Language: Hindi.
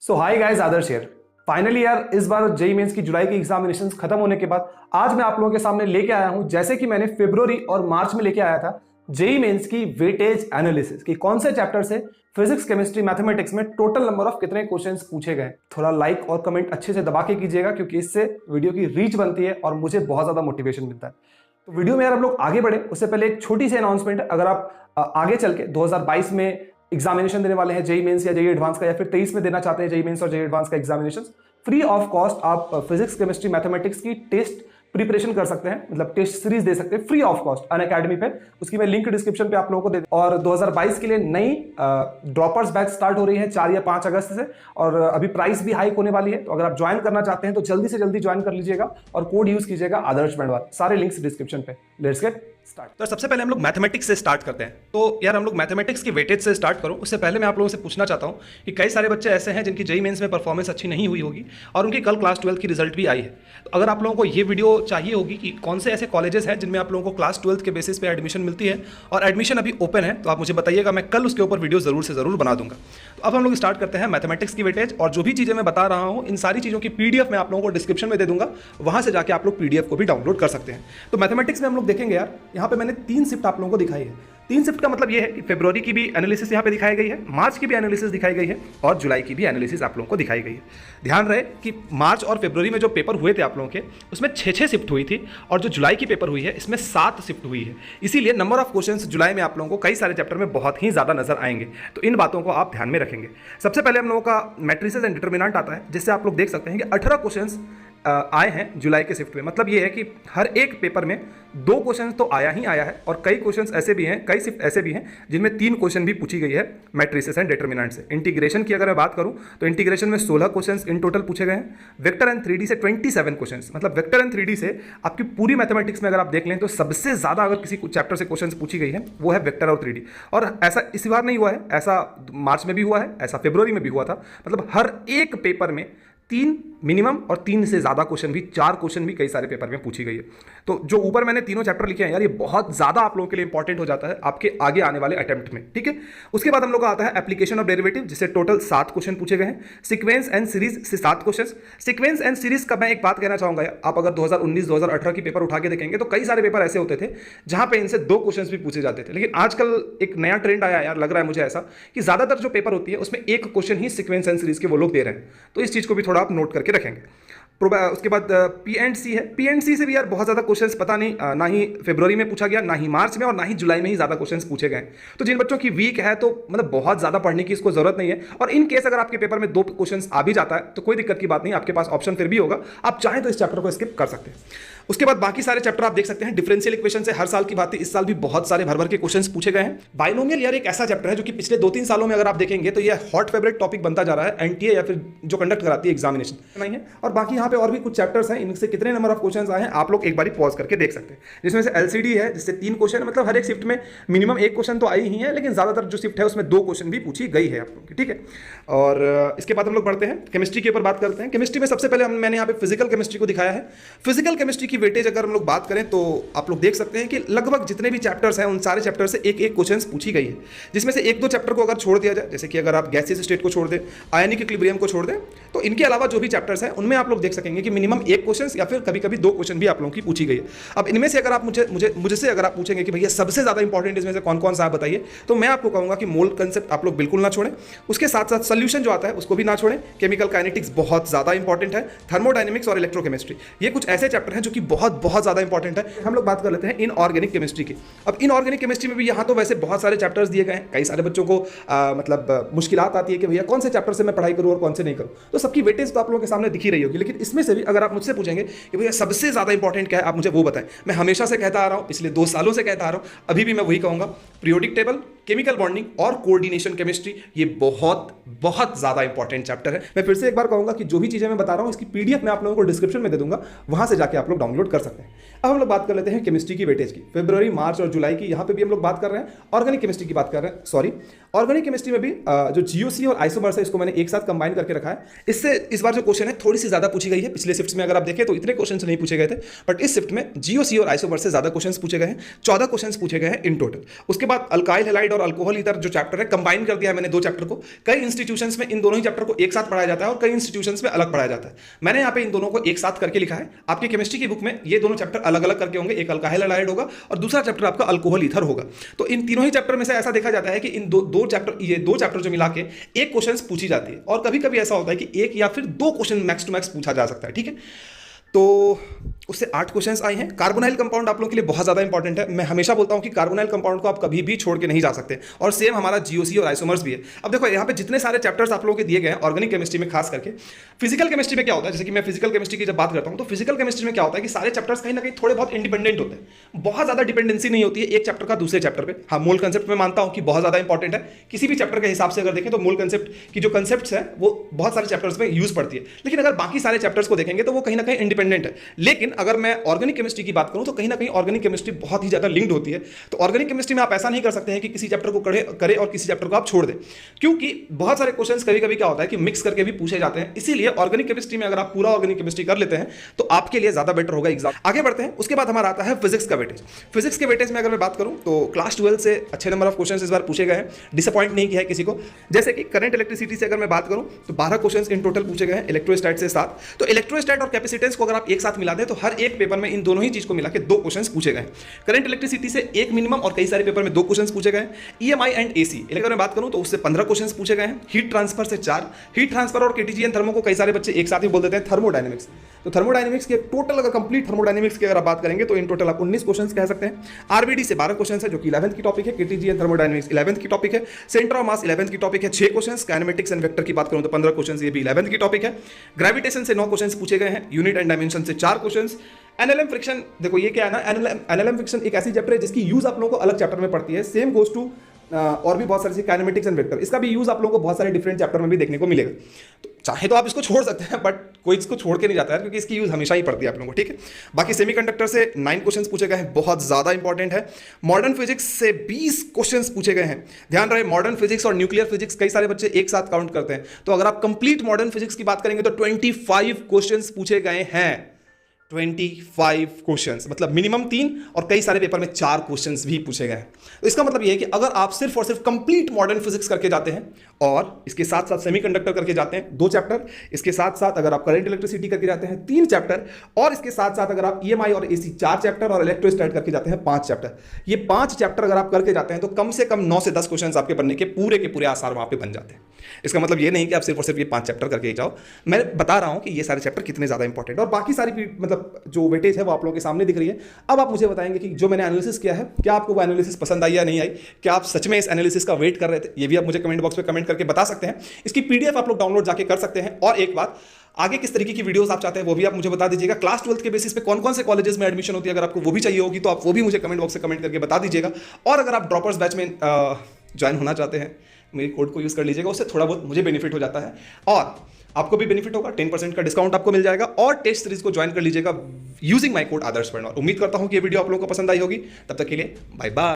So hi guys, Adarsh here. Finally यार, इस बार जेईई मेंस की जुलाई की एग्जामिनेशन खत्म होने के बाद आज मैं आप लोगों के सामने लेके आया हूं, जैसे कि मैंने फरवरी और मार्च में लेके आया था जेईई मेंस की वेटेज एनालिसिस की कौन से चैप्टर से फिजिक्स, केमिस्ट्री, मैथमेटिक्स में टोटल नंबर ऑफ कितने क्वेश्चंस पूछे गए। थोड़ा लाइक और कमेंट अच्छे से दबा के कीजिएगा, क्योंकि इससे वीडियो की रीच बनती है और मुझे बहुत ज्यादा मोटिवेशन मिलता है। तो वीडियो में यार हम लोग आगे बढ़े उससे पहले एक छोटी सी अनाउंसमेंट है। अगर आप आगे चल के 2022 में एग्जामिनेशन देने वाले हैं जेईई मेंस या जेईई एडवांस का, या फिर 23 में देना चाहते हैं जेईई मेंस और जेईई एडवांस का एग्जामिनेशन, फ्री ऑफ कॉस्ट आप फिजिक्स, केमिस्ट्री, मैथमेटिक्स की टेस्ट प्रिपरेशन कर सकते हैं, मतलब टेस्ट सीरीज दे सकते हैं फ्री ऑफ कॉस्ट अनअकैडमी पे। उसकी मैं लिंक डिस्क्रिप्शन पे आप लोगों को दे दूं। और 2022 के लिए नई ड्रॉपर्स बैच स्टार्ट हो रही है 4 या 5 अगस्त से, और अभी प्राइस भी हाइक होने वाली है। तो अगर आप ज्वाइन करना चाहते हैं तो जल्दी से जल्दी ज्वाइन कर लीजिएगा और कोड यूज कीजिएगा आदर्श बैंडवाल। सारे लिंक्स डिस्क्रिप्शन पे। Let's get start. तो सबसे पहले हम लोग मैथमेटिक्स से स्टार्ट करते हैं। तो यार हम लोग मैथमेटिक्स की वेटेज से स्टार्ट करूं उससे पहले मैं आप लोगों से पूछना चाहता हूं कि कई सारे बच्चे ऐसे हैं जिनकी जेईई मेंस में परफॉर्मेंस अच्छी नहीं हुई होगी और उनकी कल क्लास 12 की रिजल्ट भी आई है। तो अगर आप लोगों को ये वीडियो चाहिए होगी कि कौन से ऐसे कॉलेजेस हैं जिनमें आप लोगों को क्लास 12 के बेसिस पे एडमिशन मिलती है और एडमिशन अभी ओपन है, तो आप मुझे बताइएगा, मैं कल उसके ऊपर वीडियो जरूर से जरूर बना दूंगा। तो अब हम लोग स्टार्ट करते हैं मैथमेटिक्स की वेटेज। और जो भी चीज़ें मैं बता रहा हूँ इन सारी चीज़ों की पीडीएफ मैं आप लोगों को डिस्क्रिप्शन में दे दूंगा, वहां से जाके आप लोग पीडीएफ को भी डाउनलोड कर सकते हैं। तो मैथमेटिक्स में हम लोग देखेंगे यार, यहाँ पे मैंने 3 शिफ्ट आप लोगों को दिखाई है। 3 शिफ्ट का मतलब ये है कि फरवरी की भी एनालिसिस यहाँ पे दिखाई गई है, मार्च की भी एनालिसिस दिखाई गई है और जुलाई की भी एनालिसिस आप लोगों को दिखाई गई है। ध्यान रहे कि मार्च और फरवरी में जो पेपर हुए थे आप लोगों के, उसमें 6-6 शिफ्ट हुई थी, और जो जुलाई की पेपर हुई है इसमें 7 शिफ्ट हुई है। इसीलिए नंबर ऑफ क्वेश्चंस जुलाई में आप लोगों को कई सारे चैप्टर में बहुत ही ज़्यादा नजर आएंगे। तो इन बातों को आप ध्यान में रखेंगे। सबसे पहले हम लोगों का मैट्रिसेस एंड डिटर्मिनेंट आता है, जिससे आप लोग देख सकते हैं कि 18 क्वेश्चंस आए हैं जुलाई के शिफ्ट में। मतलब ये है कि हर एक पेपर में 2 क्वेश्चन तो आया ही आया है, और कई क्वेश्चंस ऐसे भी हैं, कई शिफ्ट ऐसे भी हैं जिनमें 3 क्वेश्चन भी पूछी गई है मैट्रिसेस एंड डिटर्मिनेंट से। इंटीग्रेशन की अगर मैं बात करूं तो इंटीग्रेशन में 16 क्वेश्चंस इन टोटल पूछे गए हैं। वेक्टर एंड 3D से 27 क्वेश्चंस, मतलब वेक्टर एंड 3D से आपकी पूरी मैथमेटिक्स में अगर आप देख लें तो सबसे ज़्यादा अगर किसी चैप्टर से क्वेश्चन पूछी गई है वो है वेक्टर और 3D। और ऐसा इस बार नहीं हुआ है, ऐसा मार्च में भी हुआ है, ऐसा फरवरी में भी हुआ था। मतलब हर एक पेपर में 3 मिनिमम और 3 से ज़्यादा क्वेश्चन भी, 4 क्वेश्चन भी कई सारे पेपर में पूछी गई है। तो जो ऊपर मैंने तीनों चैप्टर लिखे हैं यार, ये बहुत ज़्यादा आप लोगों के लिए इंपॉर्टेंट हो जाता है आपके आगे आने वाले अटेम्प्ट में, ठीक है। उसके बाद हम लोग का आता है एप्लीकेशन ऑफ डेरिवेटिव, जिससे टोटल 7 क्वेश्चन पूछे गए हैं। सीक्वेंस एंड सीरीज से 7 क्वेश्चन। सीक्वेंस एंड सीरीज का मैं एक बात कहना चाहूँगा, आप अगर 2019-2018 की पेपर उठा के देखेंगे तो कई सारे पेपर ऐसे होते थे जहाँ पे इनसे 2 क्वेश्चन भी पूछे जाते थे। लेकिन आजकल एक नया ट्रेंड आया यार, लग रहा है मुझे ऐसा कि ज़्यादातर जो पेपर होती है उसमें 1 question he sequence and series के वो लोग दे रहे हैं। तो इस चीज़ को भी थोड़ा आप नोट करके रखेंगे। उसके बाद पी एंड सी है। पी एंड सी से भी यार बहुत ज़्यादा क्वेश्चंस पता नहीं, ना ही फरवरी में पूछा गया, ना ही मार्च में, और ना ही जुलाई में ही ज़्यादा क्वेश्चंस पूछे गए। तो जिन बच्चों की वीक है तो मतलब बहुत ज़्यादा पढ़ने की इसको जरूरत नहीं है। और इन केस अगर आपके पेपर में 2 क्वेश्चंस आ भी जाता है तो कोई दिक्कत की बात नहीं, आपके पास ऑप्शन फिर भी होगा, आप चाहें तो इस चैप्टर को स्किप कर सकते हैं। उसके बाद बाकी सारे चैप्टर आप देख सकते हैं। डिफरेंशियल इक्वेशन से हर साल की बात है, इस साल भी बहुत सारे भर भर के क्वेश्चंस पूछे गए हैं। बाइनोमियल यार एक ऐसा चैप्टर है जो कि पिछले 2-3 सालों में अगर आप देखेंगे तो ये हॉट फेवरेट टॉपिक बनता जा रहा है एनटीए या फिर जो कंडक्ट कराती है एग्जामिनेशन नहीं है। और बाकी यहाँ पे और भी कुछ चैप्टर्स हैं, इनसे कितने नंबर ऑफ क्वेश्चंस आए हैं आप लोग एक बार पॉज करके देख सकते हैं। जिसमें से एलसीडी है, जिससे 3 क्वेश्चन, मतलब हर एक शिफ्ट में मिनिमम 1 क्वेश्चन तो आई ही है, लेकिन ज्यादातर जो शिफ्ट है उसमें 2 क्वेश्चन भी पूछी गई है आप लोग की, ठीक है। और इसके बाद हम लोग बढ़ते हैं केमिस्ट्री के ऊपर बात करते हैं। केमिस्ट्री में सबसे पहले मैंने यहाँ पे फिजिकल केमिस्ट्री को दिखाया है। फिजिकल केमिस्ट्री की वेटेज अगर हम लोग बात करें तो आप लोग देख सकते हैं कि लगभग जितने भी चैप्टर्स हैं उन सारे चैप्टर से 1-1 क्वेश्चंस पूछी गई है। जिसमें से 1-2 चैप्टर को अगर छोड़ दिया जाए, जैसे कि अगर आप गैसियस स्टेट को छोड़ दें, आयनिक इक्विलिब्रियम को छोड़ दें, तो इनके अलावा जो भी चैप्टर्स हैं उनमें आप लोग देख सकेंगे कि मिनिमम 1 क्वेश्चन या फिर कभी-कभी 2 क्वेश्चन भी आप लोगों की पूछी गई है। अब इनमें से अगर आप मुझसे अगर आप पूछेंगे कि भैया सबसे ज्यादा इंपॉर्टेंट इसमें से कौन-कौन सा आप बताइए, तो मैं आपको कहूंगा कि मोल कंसेप्ट आप लोग बिल्कुल ना छोड़ें। उसके साथ साथ सोल्यूशन जो आता है उसको भी ना छोड़ें। केमिकल काइनेटिक्स बहुत ज्यादा इंपॉर्टेंट है। थर्मोडायनेमिक्स और इलेक्ट्रोकेमिस्ट्री, ये कुछ ऐसे चैप्टर हैं जो कि बहुत ज्यादा इंपॉर्टेंट है। हम लोग बात कर लेते हैं इनऑर्गेनिक केमिस्ट्री की। अब इनऑर्गेनिक केमिस्ट्री में भी यहाँ तो वैसे बहुत सारे चैप्टर्स दिए गए हैं। कई सारे बच्चों को मतलब मुश्किलात आती है कि भैया कौन से चैप्टर से मैं पढ़ाई करूँ और कौन से नहीं करूँ। तो सबकी वेटेज तो आप लोगों के सामने दिखी रही होगी, लेकिन इसमें से भी अगर आप मुझसे पूछेंगे कि भैया सबसे ज्यादा इंपॉर्टेंट क्या है, आप मुझे वो बताएं। मैं हमेशा से कहता आ रहा हूँ, पिछले 2 सालों से कहता आ रहा हूँ, अभी भी मैं वही कहूँगा, पीरियोडिक टेबल, केमिकल बॉन्डिंग और कोऑर्डिनेशन केमिस्ट्री, ये बहुत ज्यादा इंपॉर्टेंट चैप्टर है। मैं फिर से एक बार कहूंगा कि जो भी चीजें मैं बता रहा हूँ इसकी पीडीएफ मैं आप लोगों को डिस्क्रिप्शन में दे दूंगा, वहां से जाके आप लोग डाउनलोड कर सकते हैं। अब हम लोग बात कर लेते हैं केमिस्ट्री की वेटेज की। फरवरी, मार्च और जुलाई की यहाँ पे भी हम लोग बात कर रहे हैं। ऑर्गेनिक केमिस्ट्री की बात कर रहे हैं, सॉरी, ऑर्गेनिक केमिस्ट्री में भी जो जीओसी और आइसोमर्स है इसको मैंने एक साथ कंबाइन करके रखा है। इससे इस बार जो क्वेश्चन है थोड़ी सी ज्यादा पूछी गई है। पिछले शिफ्ट में अगर आप देखें तो इतने क्वेश्चन नहीं पूछे गए थे, बट इस शिफ्ट में जीओसी और आइसोमर्स से ज्यादा क्वेश्चन पूछे गए हैं। 14 क्वेश्चन पूछे गए हैं इन टोटल। उसके बाद अल्काइल हैलाइड फॉर्मेल्डिहाइड और अल्कोहल ईथर जो चैप्टर है कंबाइन कर दिया है मैंने दो चैप्टर को। कई इंस्टीट्यूशंस में इन दोनों ही चैप्टर को एक साथ पढ़ाया जाता है और कई इंस्टीट्यूशंस में अलग पढ़ाया जाता है। मैंने यहाँ पे इन दोनों को एक साथ करके लिखा है। आपकी केमिस्ट्री की बुक में ये दोनों चैप्टर अलग अलग करके होंगे, एक अल्काइल होगा और दूसरा चैप्टर आपका अल्कोहल ईथर होगा। तो इन तीनों ही चैप्टर में से ऐसा देखा जाता है कि इन दो चैप्टर जो मिला के एक क्वेश्चन पूछी जाती है और कभी कभी ऐसा होता है कि एक या फिर दो क्वेश्चन मैक्स टू मैक्स पूछा जा सकता है। ठीक है, तो उससे 8 क्वेश्चंस आए हैं। कार्बोनाइल कंपाउंड आप लोगों के लिए बहुत ज़्यादा इंपॉर्टेंट है। मैं हमेशा बोलता हूं कि कार्बोनाइल कंपाउंड को आप कभी भी छोड़ के नहीं जा सकते और सेम हमारा जीओसी और आइसोमर्स भी है। अब देखो यहाँ पे जितने सारे चैप्टर्स आप लोगों के दिए गए हैं ऑर्गेनिक केमिस्ट्री में खास करके, फिजिकल केमिस्ट्री में क्या होता है, जैसे कि मैं फिजिकल केमिस्ट्री की जब बात करता हूँ तो फिजिकल केमिस्ट्री में क्या होता है कि सारे चैप्टर्स कहीं ना कहीं थोड़े बहुत इंडिपेंडेंट होते हैं, बहुत ज़्यादा डिपेंडेंसी नहीं होती है एक चैप्टर का दूसरे चैप्टर पर। हाँ, मूल कंसेप्ट में मानता हूँ कि बहुत ज़्यादा इंपॉर्टेंट है। किसी भी चैप्टर के हिसाब से अगर देखें तो मूल कंसेप्ट की जो कंसेप्ट है वो बहुत सारे चैप्टर्स में यूज पड़ती है, लेकिन अगर बाकी सारे चैप्टर्स को देखेंगे तो वो कहीं ना कहीं इंडिपेंडेंट है। लेकिन अगर मैं ऑर्गेनिक केमिस्ट्री की बात करूं तो कहीं ना कहीं ऑर्गेनिक केमिस्ट्री बहुत ही ज्यादा लिंक्ड होती है। तो ऑर्गेनिक केमिस्ट्री में आप ऐसा नहीं कर सकते हैं कि किसी चैप्टर को करें और किसी चैप्टर को आप छोड़ दें, क्योंकि बहुत सारे क्वेश्चंस कभी कभी क्या होता है कि मिक्स करके भी पूछे जाते हैं। इसीलिए ऑर्गेनिक केमिस्ट्री में अगर आप पूरा ऑर्गेनिक केमिस्ट्री कर लेते हैं तो आपके लिए ज्यादा बेटर होगा एग्जाम। आगे बढ़ते हैं, उसके बाद हमारा आता है फिजिक्स का वेटेज। फिजिक्स के वेटेज में अगर मैं बात करूं तो क्लास 12 से अच्छे नंबर ऑफ क्वेश्चन इस बार पूछे गए हैं, डिसअपॉइंट नहीं किया है किसी को। जैसे कि करंट इलेक्ट्रिसिटी से अगर मैं बात करूं तो 12 क्वेश्चन इन टोटल पूछे गए हैं, इलेक्ट्रोस्टैट से 7। तो इलेक्ट्रोस्टैट और कैपेसिटेंस को अगर आप एक साथ मिला दें तो हर एक पेपर में इन दोनों ही चीज को मिला के 2 क्वेश्चंस पूछे गए। करंट इलेक्ट्रिसिटी से एक मिनिमम और कई सारे पेपर में 2 क्वेश्चंस पूछे गए। ईएमआई एंड एसी अगर मैं बात करूं तो उससे 15 क्वेश्चंस पूछे गए हैं। हीट ट्रांसफर से 4। हीट ट्रांसफर और केटीजी एंड थर्मो को कई सारे बच्चे एक साथ ही बोल देते हैं थर्मोडायनेमिक्स। तो थर्मोडायनेमिक्स के टोटल अगर कंप्लीट थर्मोडायनेमिक्स की अगर आप बात करेंगे तो इन टोटल आप 19 क्वेश्चंस कह सकते हैं। आरबीडी से 12 क्वेश्चंस है जो कि 11th की टॉपिक है। केटीजी एंड थर्मोडायनेमिक्स 11th की टॉपिक है। सेंटर ऑफ मास 11th की टॉपिक है, 6 क्वेश्चंस। काइनेमेटिक्स एंड वेक्टर की बात करूं तो 15 क्वेश्चंस, ये भी 11th की टॉपिक है। ग्रेविटेशन से 9 क्वेश्चंस पूछे गए हैं। यूनिट एंड डायमेंशन से 4 क्वेश्चंस। एनएलएम फ्रिक्शन, देखो ये क्या है ना, एनएलएम फ्रिक्शन एक ऐसी चैप्टर है जिसकी यूज आप लोगों को अलग चैप्टर में पड़ती है। सेम गोज टू और भी बहुत सारी काइनेमेटिक्स एंड वेक्टर, इसका भी यूज आप लोगों को बहुत सारे डिफरेंट चैप्टर में भी देखने को मिलेगा। तो चाहे तो आप इसको छोड़ सकते हैं, बट कोई इसको छोड़ के नहीं जाता है क्योंकि इसकी यूज हमेशा ही पड़ती है आप लोगों को। ठीक है, बाकी सेमीकंडक्टर से 9 क्वेश्चंस पूछे गए हैं, बहुत ज्यादा इंपॉर्टेंट है। मॉडर्न फिजिक्स से 20 क्वेश्चंस पूछे गए हैं। ध्यान रहे, मॉडर्न फिजिक्स और न्यूक्लियर फिजिक्स कई सारे बच्चे एक साथ काउंट करते हैं। तो अगर आप कंप्लीट मॉडर्न फिजिक्स की बात करेंगे तो 25 क्वेश्चंस पूछे गए हैं। 25 क्वेश्चंस मतलब मिनिमम 3 और कई सारे पेपर में 4 क्वेश्चंस भी पूछे गए हैं। तो इसका मतलब यह है कि अगर आप सिर्फ और सिर्फ कंप्लीट मॉडर्न फिजिक्स करके जाते हैं और इसके साथ साथ सेमीकंडक्टर करके जाते हैं 2 चैप्टर, इसके साथ साथ अगर आप करंट इलेक्ट्रिसिटी करके जाते हैं 3 चैप्टर, और इसके साथ साथ अगर आप ईएमआई और एसी 4 चैप्टर और इलेक्ट्रोस्टैट करके जाते हैं 5 चैप्टर, ये 5 चैप्टर अगर आप करके जाते हैं तो कम से कम 9 से 10 क्वेश्चन आपके बनने के पूरे आसार वहां पे बन जाते हैं। इसका मतलब ये नहीं कि आप सिर्फ और सिर्फ ये 5 चैप्टर करके ही जाओ, मैं बता रहा हूं कि ये सारे चैप्टर कितने ज्यादा इंपॉर्टेंट है और बाकी सारी मतलब जो वेटेज है वो आप लोगों के सामने दिख रही है। अब आप मुझे बताएंगे कि जो मैंने एनालिसिस किया है क्या आपको वो एनालिसिस पसंद आई या नहीं आई, क्या आप सच में इस एनालिसिस का वेट कर रहे थे, ये भी आप मुझे कमेंट बॉक्स में कमेंट करके बता सकते हैं। इसकी पीडीएफ आप लोग डाउनलोड जाके कर सकते हैं। और एक बात, आगे किस तरीके की वीडियोस आप चाहते हैं वो भी आप मुझे बता दीजिएगा। क्लास 12 के बेसिस पे कौन कौन से कॉलेजेस में एडमिशन होती है, अगर आपको वो भी चाहिए होगी तो आप वो भी मुझे कमेंट बॉक्स में कमेंट करके बता दीजिएगा। और अगर आप ड्रॉपर्स बैच में ज्वाइन होना चाहते हैं, मेरी कोड को यूज कर लीजिएगा, उससे थोड़ा बहुत मुझे बेनिफिट हो जाता है और आपको भी बेनिफिट होगा। 10% का डिस्काउंट आपको मिल जाएगा और टेस्ट सीरीज को ज्वाइन कर लीजिएगा यूजिंग माय कोड आदर्श वर्मा। उम्मीद करता हूं कि ये वीडियो आप लोगों को पसंद आई होगी। तब तक के लिए बाय बाय।